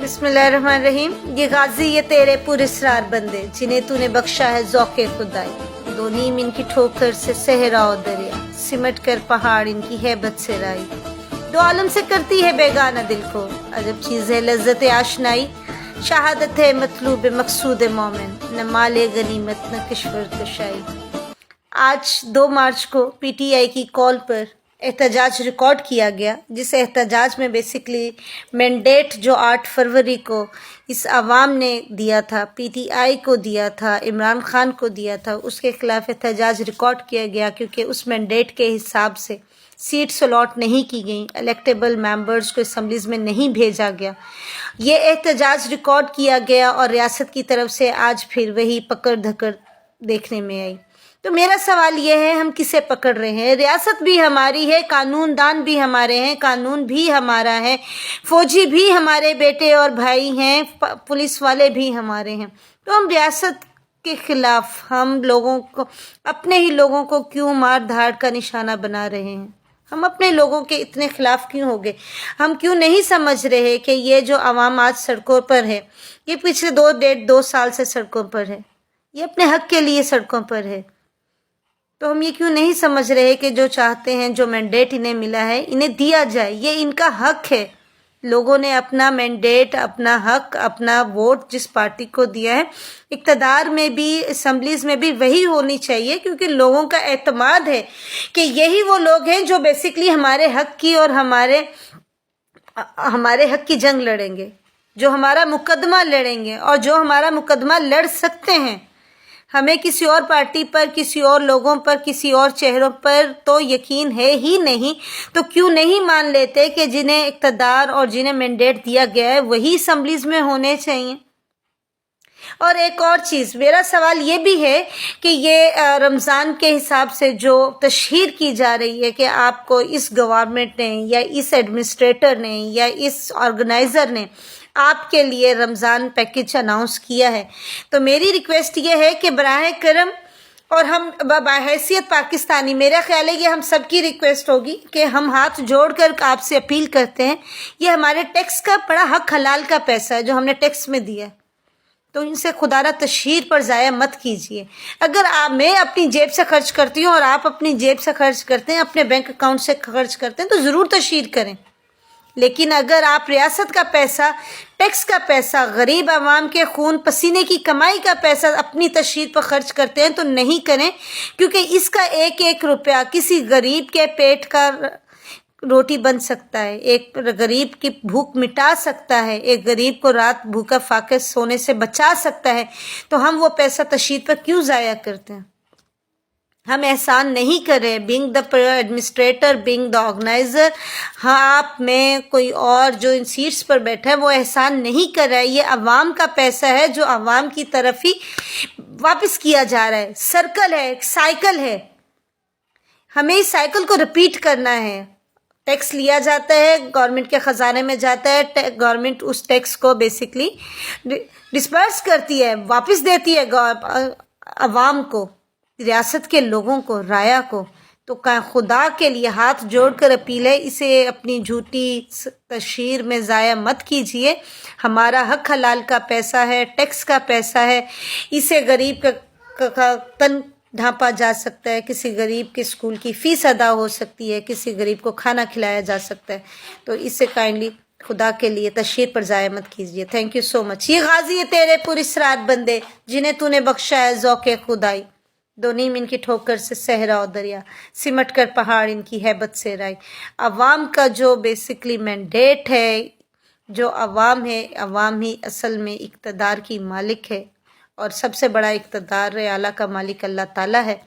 बिस्मिल्लाहिर्रहमानिर्रहीम। ये गाजी ये तेरे पुरस्रार बंदे जिन्हें तूने बख्शा है ज़ौक़े खुदाई। दो नीम इनकी ठोकर से सहरा और दरिया, सिमट कर पहाड़ इनकी हैबत से राई। दो आलम से करती है बेगाना दिल को, अजब चीज़ है लज्जत आशनाई। शहादत है मतलूब मकसूद मोमिन, न माले गनीमत न किश्वर कुशाई। आज 2 मार्च को पीटीआई की कॉल पर एहतजाज रिकॉर्ड किया गया, जिस एहतजाज में बेसिकली मैंडेट जो 8 फरवरी को इस आवाम ने दिया था, पीटीआई को दिया था, इमरान खान को दिया था, उसके खिलाफ एहतजाज रिकॉर्ड किया गया क्योंकि उस मैंडेट के हिसाब से सीट्स अलॉट नहीं की गई, इलेक्टेबल मेंबर्स को असम्बलीज़ में नहीं भेजा गया। ये एहतजाज रिकॉर्ड किया गया और रियासत की तरफ से आज फिर वही पकड़ धकड़ देखने में आई। तो मेरा सवाल ये है, हम किसे पकड़ रहे हैं? रियासत भी हमारी है, कानून दान भी हमारे हैं, कानून भी हमारा है, फौजी भी हमारे बेटे और भाई हैं, पुलिस वाले भी हमारे हैं। तो हम रियासत के खिलाफ हम लोगों को, अपने ही लोगों को क्यों मार धाड़ का निशाना बना रहे हैं? हम अपने लोगों के इतने खिलाफ क्यों हो गए? हम क्यों नहीं समझ रहे कि ये जो आवाम आज सड़कों पर है, ये पिछले 2 साल से सड़कों पर है, ये अपने हक के लिए सड़कों पर है। तो हम ये क्यों नहीं समझ रहे कि जो चाहते हैं, जो मैंडेट इन्हें मिला है, इन्हें दिया जाए, ये इनका हक है। लोगों ने अपना मैंडेट, अपना हक, अपना वोट जिस पार्टी को दिया है, इक़्तिदार में भी, असम्बलीज़ में भी वही होनी चाहिए, क्योंकि लोगों का एतमाद है कि यही वो लोग हैं जो बेसिकली हमारे हक की और हमारे हक की जंग लड़ेंगे, जो हमारा मुकदमा लड़ेंगे और जो हमारा मुकदमा लड़ सकते हैं। हमें किसी और पार्टी पर, किसी और लोगों पर, किसी और चेहरों पर तो यकीन है ही नहीं। तो क्यों नहीं मान लेते कि जिन्हें इक़्तिदार और जिन्हें मैंडेट दिया गया है वही असम्बलीज़ में होने चाहिए? और एक और चीज़, मेरा सवाल ये भी है कि ये रमज़ान के हिसाब से जो तशहीर की जा रही है कि आपको इस गवर्नमेंट ने या इस एडमिनिस्ट्रेटर ने या इस ऑर्गेनाइज़र ने आपके लिए रमज़ान पैकेज अनाउंस किया है, तो मेरी रिक्वेस्ट ये है कि बराह करम, और हम बहैसियत पाकिस्तानी, मेरा ख्याल है ये हम सबकी रिक्वेस्ट होगी कि हम हाथ जोड़कर आपसे अपील करते हैं, ये हमारे टैक्स का बड़ा हक हलाल का पैसा है जो हमने टैक्स में दिया है, तो इनसे खुदारा तशहीर पर ज़ाया मत कीजिए। अगर मैं अपनी जेब से खर्च करती हूँ और आप अपनी जेब से खर्च करते हैं, अपने बैंक अकाउंट से खर्च करते हैं, तो ज़रूर तशहीर करें। लेकिन अगर आप रियासत का पैसा, टैक्स का पैसा, गरीब आवाम के खून पसीने की कमाई का पैसा अपनी तशहीर पर खर्च करते हैं, तो नहीं करें, क्योंकि इसका एक एक रुपया किसी गरीब के पेट का रोटी बन सकता है, एक गरीब की भूख मिटा सकता है, एक गरीब को रात भूखा फाके सोने से बचा सकता है। तो हम वो पैसा तशहीर पर क्यों ज़ाया करते हैं? हम एहसान नहीं कर रहे, being the administrator, being the organiser. हाँ, आप में कोई और जो इन सीट्स पर बैठा है वो एहसान नहीं कर रहा है, ये अवाम का पैसा है जो अवाम की तरफ ही वापस किया जा रहा है। सर्कल है, एक साइकिल है, हमें इस साइकिल को रिपीट करना है। टैक्स लिया जाता है, गवर्नमेंट के ख़जाने में जाता है, गवर्नमेंट उस टैक्स को बेसिकली डिस्पर्स करती है, वापस देती है अवाम को, रियासत के लोगों को, राया को। तो खुदा के लिए हाथ जोड़कर अपील है, इसे अपनी झूठी तशहीर में ज़ाया मत कीजिए। हमारा हक हलाल का पैसा है, टैक्स का पैसा है, इसे गरीब का तन ढांपा जा सकता है, किसी गरीब के स्कूल की फ़ीस अदा हो सकती है, किसी गरीब को खाना खिलाया जा सकता है। तो इससे काइंडली खुदा के लिए तशहीर पर ज़ाया मत कीजिए। Thank you so much. ये गाजी है तेरे पुरस्रार बंदे जिन्हें तूने बख्शा है ज़ौक़े खुदाई। दो नीम इनकी ठोकर से सहरा और दरिया, सिमट कर पहाड़ इनकी हैबत से राई। अवाम का जो बेसिकली मैंडेट है, जो अवाम है, अवाम ही असल में इक़्तिदार की मालिक है, और सबसे बड़ा इक़्तिदार आला का मालिक अल्लाह ताला है।